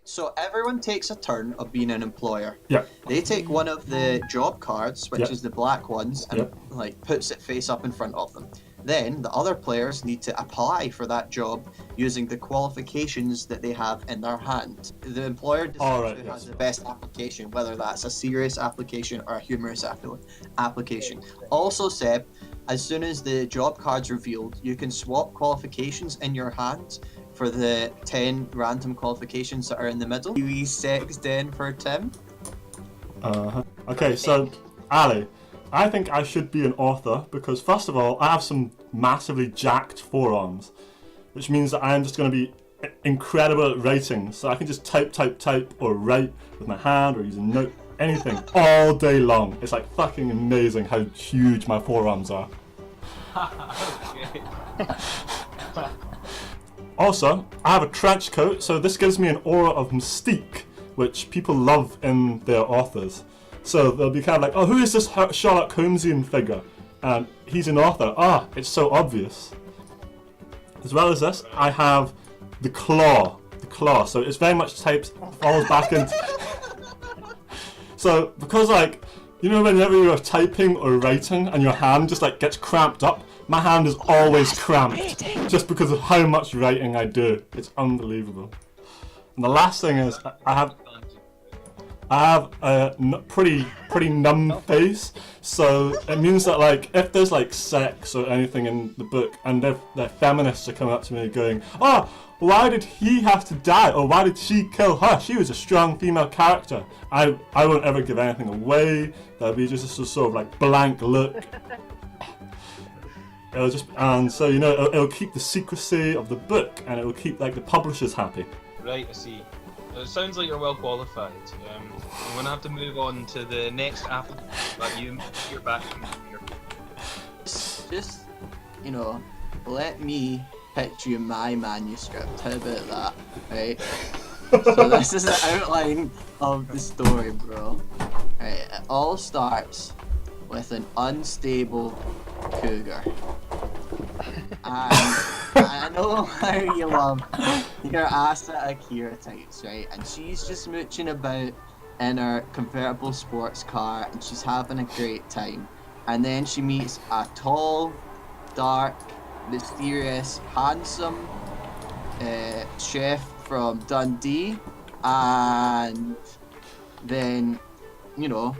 So everyone takes a turn of being an employer. Yeah. They take one of the job cards, which Yeah. is the black ones, and like puts it face up in front of them. Then the other players need to apply for that job using the qualifications that they have in their hand. The employer decides who has the best application, whether that's a serious application or a humorous application. Also, Seb, as soon as the job card's revealed, you can swap qualifications in your hand for the 10 random qualifications that are in the middle. Wee sex den for Tim. Okay, so Ali, I think I should be an author because first of all, I have some massively jacked forearms, which means that I am just going to be incredible at writing. So I can just type or write with my hand or use a note, anything, all day long. It's like fucking amazing how huge my forearms are. Also, I have a trench coat, so this gives me an aura of mystique, which people love in their authors. So they'll be kind of like, oh, who is this Sherlock Holmesian figure? And he's an author. Ah, it's so obvious. As well as this, I have the claw. So it's very much typed, falls back into... So, because like, you know whenever you're typing or writing and your hand just like gets cramped up, my hand is always cramped just because of how much writing I do. It's unbelievable. And the last thing is I have a pretty numb face, so it means that like if there's like sex or anything in the book and the feminists are coming up to me going, oh, why did he have to die, or why did she kill her? She was a strong female character. I won't ever give anything away. There'll be just a sort of like blank look. It'll just, and so you know, it'll keep the secrecy of the book, and it'll keep like the publishers happy. Right, I see. It sounds like you're well qualified. I'm going to have to move on to the next applicant, but you're back from here. Just, you know, let me pitch you my manuscript. How about that, right? So this is the outline of the story, bro. Right, it all starts with an unstable cougar. And I know how you love your Asa Akira types, right? And she's just mooching about in her convertible sports car and she's having a great time. And then she meets a tall, dark, mysterious, handsome chef from Dundee. And then, you know,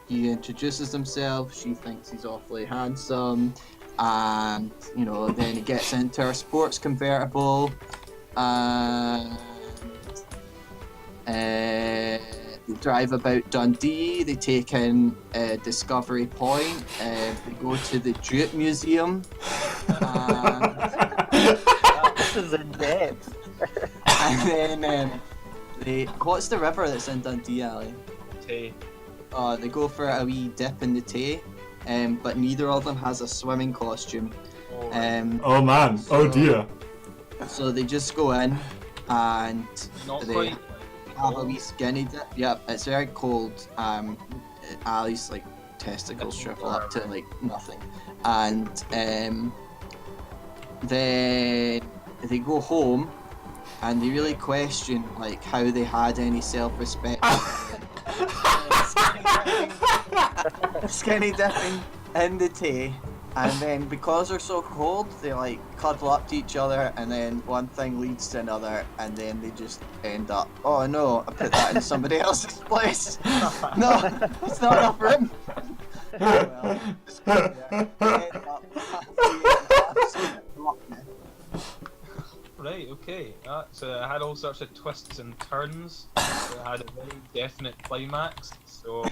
he introduces himself, she thinks he's awfully handsome, and, you know, then he gets into her sports convertible, and they drive about Dundee, they take in Discovery Point, they go to the Jute Museum, This is in depth. and then what's the river that's in Dundee, Ali? Tay. They go for a wee dip in the Tay, but neither of them has a swimming costume. Oh man, oh dear. So they just go in and they have a wee skinny dip. Yep, it's very cold. Ali's like testicles shrivel up to like nothing. And then they go home and they really question like how they had any self-respect. Skinny dipping in the tea, and then because they're so cold, they like cuddle up to each other, and then one thing leads to another, and then they just end up, oh no, I put that in somebody else's place. No, it's not enough room. Well, Right, okay. So I had all sorts of twists and turns. So I had a very definite climax. So.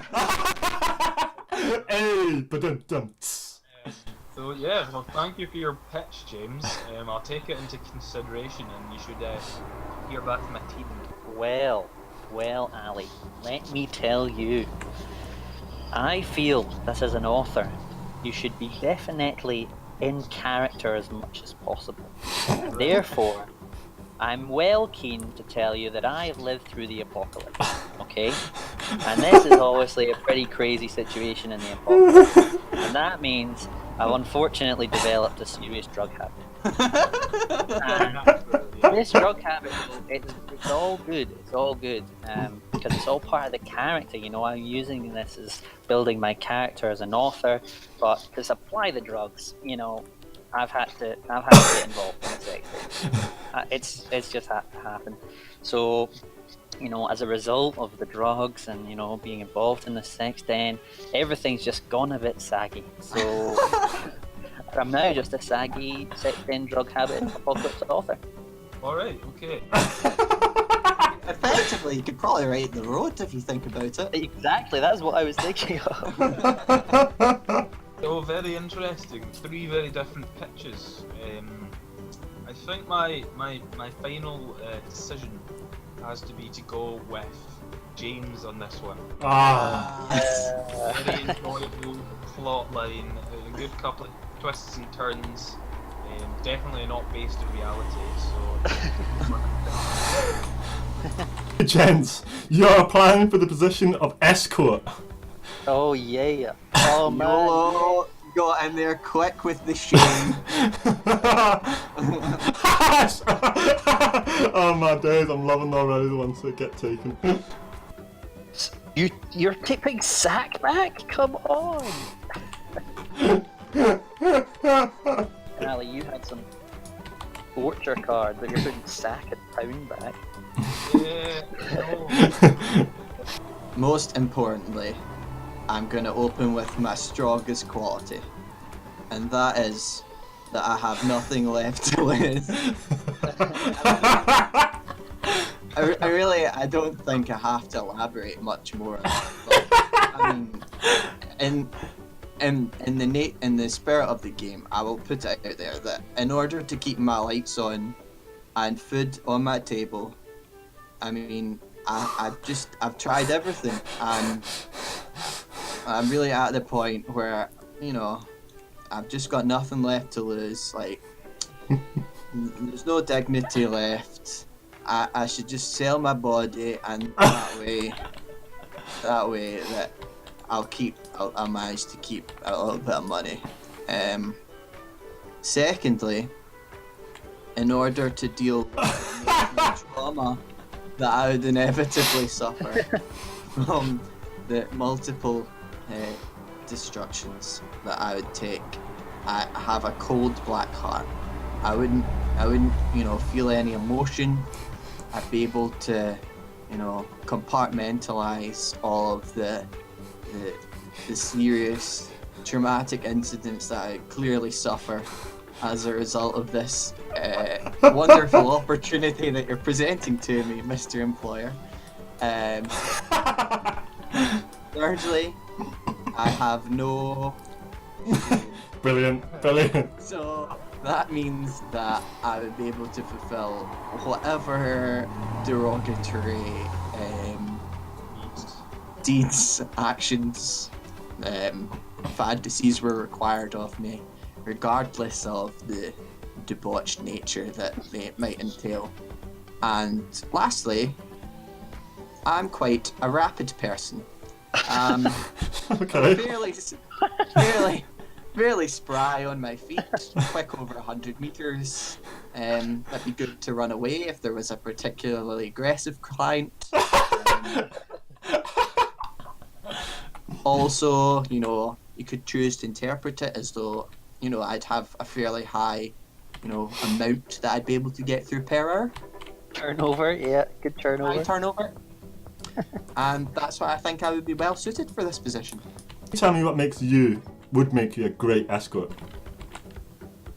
Hey, ba-dum-dum. So yeah, well, thank you for your pitch, James. I'll take it into consideration, and you should hear back from my team. Well, Ali, let me tell you. I feel that as an author, you should be definitely in character as much as possible. Therefore, I'm well keen to tell you that I have lived through the apocalypse, okay? And this is obviously a pretty crazy situation in the apocalypse. And that means I've unfortunately developed a serious drug habit. This drug habit, it's all good. It's all good because it's all part of the character. You know, I'm using this as building my character as an author, but to supply the drugs, you know, I've had to get involved in the sex thing. It's just happened. So, you know, as a result of the drugs and, you know, being involved in the sex den, everything's just gone a bit saggy. So I'm now just a saggy sex den drug habit apocalypse author. Alright, okay. Effectively, you could probably write the road if you think about it. Exactly, that's what I was thinking of. Oh, very interesting. 3 very different pitches. I think my final decision has to be to go with James on this one. Very enjoyable plot line, a good couple of twists and turns. Definitely not based in reality, so. Gents, you're applying for the position of escort. Oh yeah. Oh man. YOLO, got in there quick with the shame. Oh my days, I'm loving already the ones that get taken. You're tipping sack back? Come on. Ali, you had some torture card that you're putting sack and pound back. Yeah, no. Most importantly, I'm going to open with my strongest quality, and that is that I have nothing left to lose. I don't think I have to elaborate much more on that, but, I mean, in the spirit of the game, I will put it out there that in order to keep my lights on and food on my table, I mean, I've tried everything, and I'm really at the point where, you know, I've just got nothing left to lose. Like, there's no dignity left. I should just sell my body, and that way that I'll manage to keep a little bit of money. Secondly, in order to deal with the trauma that I would inevitably suffer from the multiple destructions that I would take, I have a cold black heart. I wouldn't, you know, feel any emotion. I'd be able to, you know, compartmentalize all of the serious traumatic incidents that I clearly suffer as a result of this wonderful opportunity that you're presenting to me, Mr. Employer. Thirdly, I have no... Brilliant. So that means that I would be able to fulfill whatever derogatory deeds, actions, fantasies were required of me, regardless of the debauched nature that they might entail. And lastly, I'm quite a rapid person. Okay. Fairly spry on my feet, quick over 100 meters. That'd be good to run away if there was a particularly aggressive client. Also, you know, you could choose to interpret it as though, you know, I'd have a fairly high, you know, amount that I'd be able to get through per hour. Turnover, yeah, good turnover. High turnover. And that's why I think I would be well suited for this position. Tell me what would make you a great escort.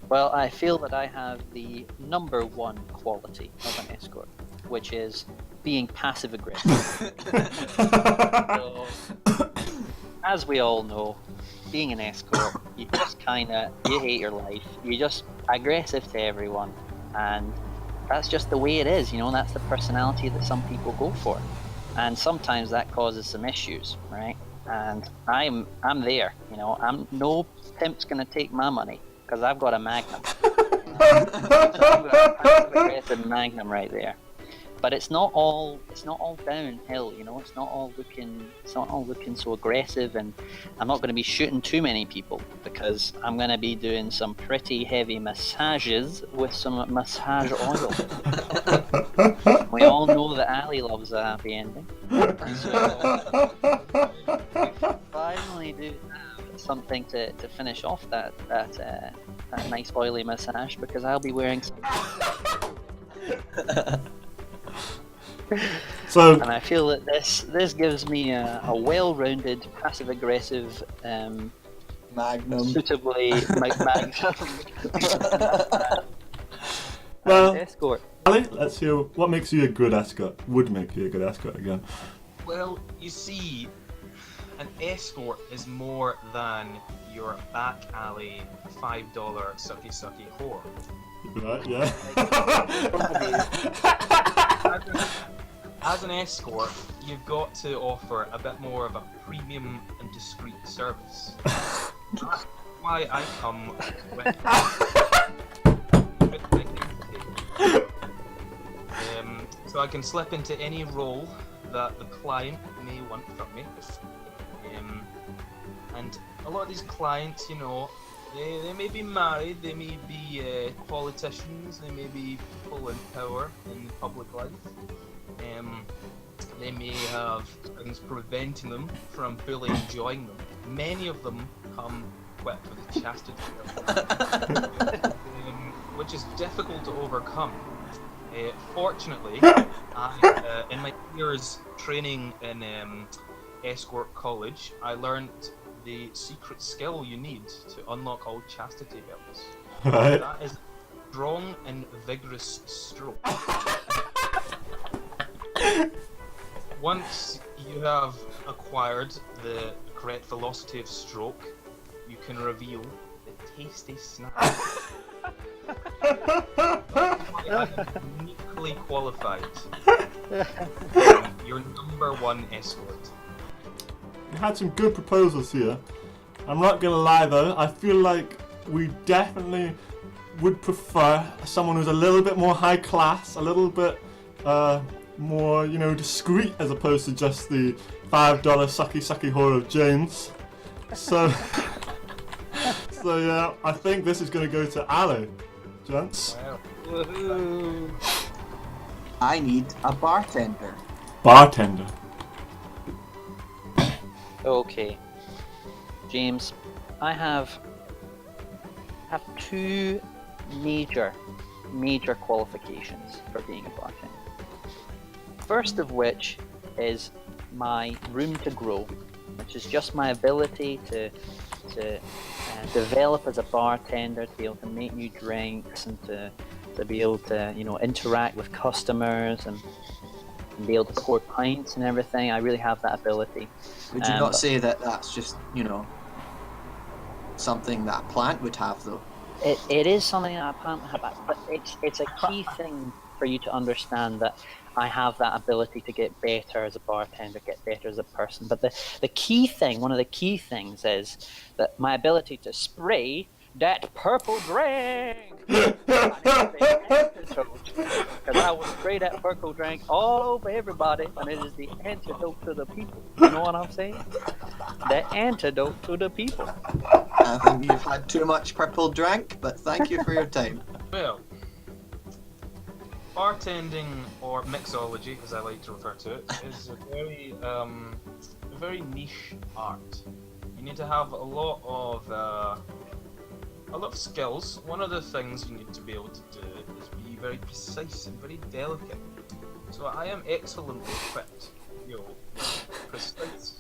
Well, I feel that I have the number one quality of an escort, which is being passive aggressive. So, as we all know, being an escort, you just you hate your life. You're just aggressive to everyone, and that's just the way it is, you know, that's the personality that some people go for. And sometimes that causes some issues, right? And I'm there, you know, no pimp's gonna take my money, because I've got a Magnum. I've got a passive aggressive Magnum right there. but it's not all downhill, you know. It's not all looking so aggressive, and I'm not going to be shooting too many people because I'm going to be doing some pretty heavy massages with some massage oil. We all know that Ali loves a happy ending. So finally do have something to finish off that nice oily massage, because I'll be wearing some. So, And I feel that this gives me a well-rounded, passive-aggressive, Magnum. suitably magnum well, escort. Ali, let's hear what makes you a good escort. Would make you a good escort again. Well, you see, an escort is more than your back alley $5 sucky whore. Right? Yeah. As an escort, you've got to offer a bit more of a premium and discreet service. That's why I come with so I can slip into any role that the client may want from me. And a lot of these clients, you know, they may be married, they may be politicians, they may be people in power in public life. They may have things preventing them from fully enjoying them. Many of them come equipped with a chastity belt, which is difficult to overcome. Fortunately, I, in my years training in escort college, I learned the secret skill you need to unlock all chastity belts. Right. That is strong and vigorous stroke. Once you have acquired the correct velocity of stroke, you can reveal the tasty snack. I am uniquely qualified. Your number one escort. You had some good proposals here. I'm not gonna lie though, I feel like we definitely would prefer someone who's a little bit more high class, a little bit more, you know, discreet, as opposed to just the $5 sucky whore of James. So, so yeah, I think this is gonna go to Ali, gents. Wow. Woohoo! I need a bartender. Bartender. Okay, James, I have two major qualifications for being a bartender. First of which is my room to grow, which is just my ability to develop as a bartender, to be able to make new drinks and to be able to, you know, interact with customers and be able to pour pints and everything. I really have that ability. Would you not say that that's just, you know, something that a plant would have though? It is something that I can't have, but it's a key thing for you to understand that I have that ability to get better as a bartender, get better as a person. But the key thing, one of the key things, is that my ability to spray that purple drink. Because I will spray that purple drink all over everybody, and it is the antidote to the people. You know what I'm saying? The antidote to the people. I think you've had too much purple drink, but thank you for your time. Well, bartending, or mixology, as I like to refer to it, is a very niche art. You need to have a lot of skills. One of the things you need to be able to do is be very precise and very delicate. So I am excellently equipped, you know, precise,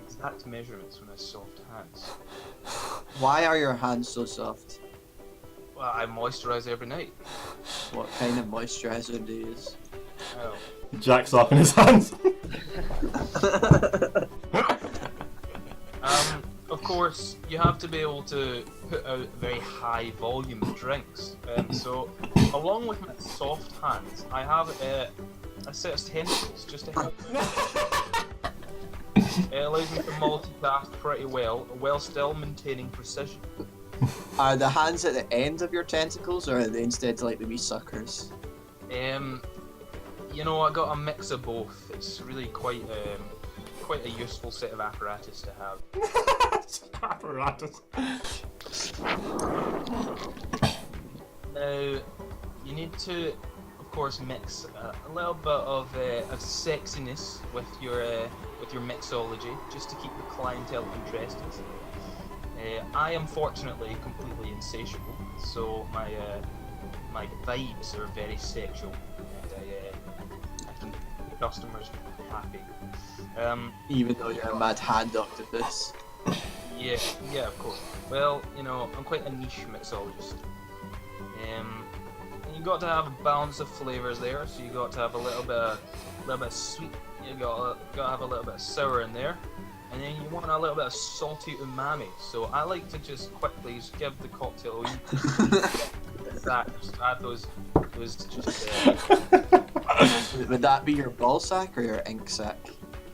exact measurements with my soft hands. Why are your hands so soft? Well, I moisturize every night. What kind of moisturizer do you use? Well, He jacks off in his hands. Of course, you have to be able to put out very high volume of drinks. So, along with my soft hands, I have a set of tentacles just to help. It allows me to multitask pretty well, while still maintaining precision. Are the hands at the end of your tentacles, or are they instead like the wee suckers? you know, I got a mix of both. It's really quite a useful set of apparatus to have. Apparatus. Now, you need to, of course, mix a little bit of sexiness with your mixology, just to keep the clientele interested. I am fortunately completely insatiable, so my vibes are very sexual, and I can keep customers happy. Even though you're a mad hand octopus. Yeah, of course. Well, you know, I'm quite a niche mixologist. And you got to have a balance of flavors there. So you got to have a little bit of sweet. You got to have a little bit of sour in there, and then you want a little bit of salty umami. So I like to just quickly just give the cocktail a wee that. Just add those just. Would that be your ball sack or your ink sack?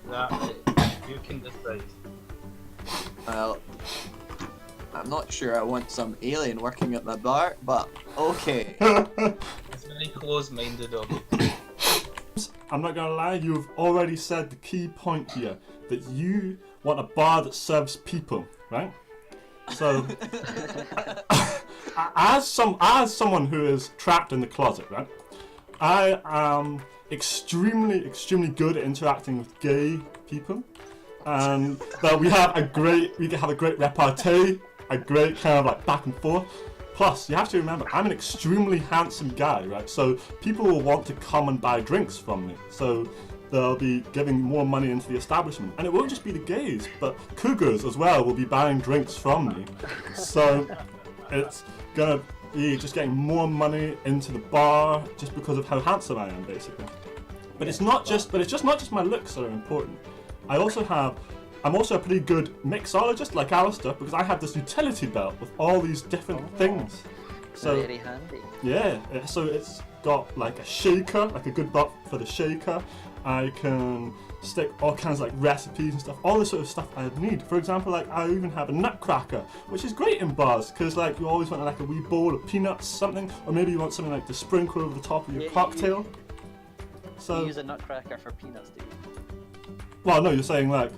That you can decide. Well, I'm not sure I want some alien working at my bar, but okay. It's very close-minded of you. I'm not gonna lie, you've already said the key point here, that you want a bar that serves people, right? So, as someone who is trapped in the closet, right? I am extremely good at interacting with gay people, and that we have a great repartee, a great kind of like back and forth. Plus, you have to remember, I'm an extremely handsome guy, right? So people will want to come and buy drinks from me. So they'll be giving more money into the establishment. And it won't just be the gays, but cougars as well will be buying drinks from me. So it's gonna be just getting more money into the bar just because of how handsome I am, basically. But it's not just my looks that are important. I'm also a pretty good mixologist like Alistair, because I have this utility belt with all these different things. So Very handy. yeah, so it's got like a shaker, like a good butt for the shaker. I can stick all kinds of like recipes and stuff, all this sort of stuff I need. For example, like I even have a nutcracker, which is great in bars, because like you always want like a wee bowl of peanuts, something, or maybe you want something like to sprinkle over the top of your cocktail. So You use a nutcracker for peanuts, do you? well, no, you're saying like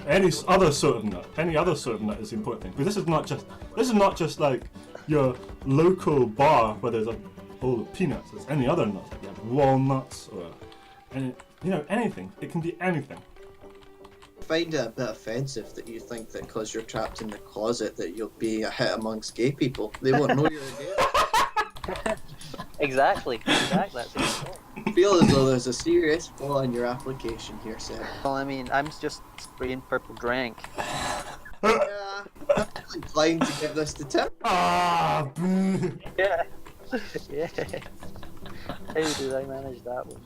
any other sort of nut is the important thing. Because this is not just like your local bar where there's a bowl of peanuts. It's any other nuts, like you have walnuts or anything. It can be anything. I find it a bit offensive that you think that because you're trapped in the closet that you'll be a hit amongst gay people. They won't know you're a gay. Exactly. That's it. I feel as though there's a serious flaw in your application here, Sam. Well, I mean, I'm just spraying purple drink. Yeah, I'm inclined to give this to Tim. Ah, boo. Yeah. Yeah. How did I manage that one?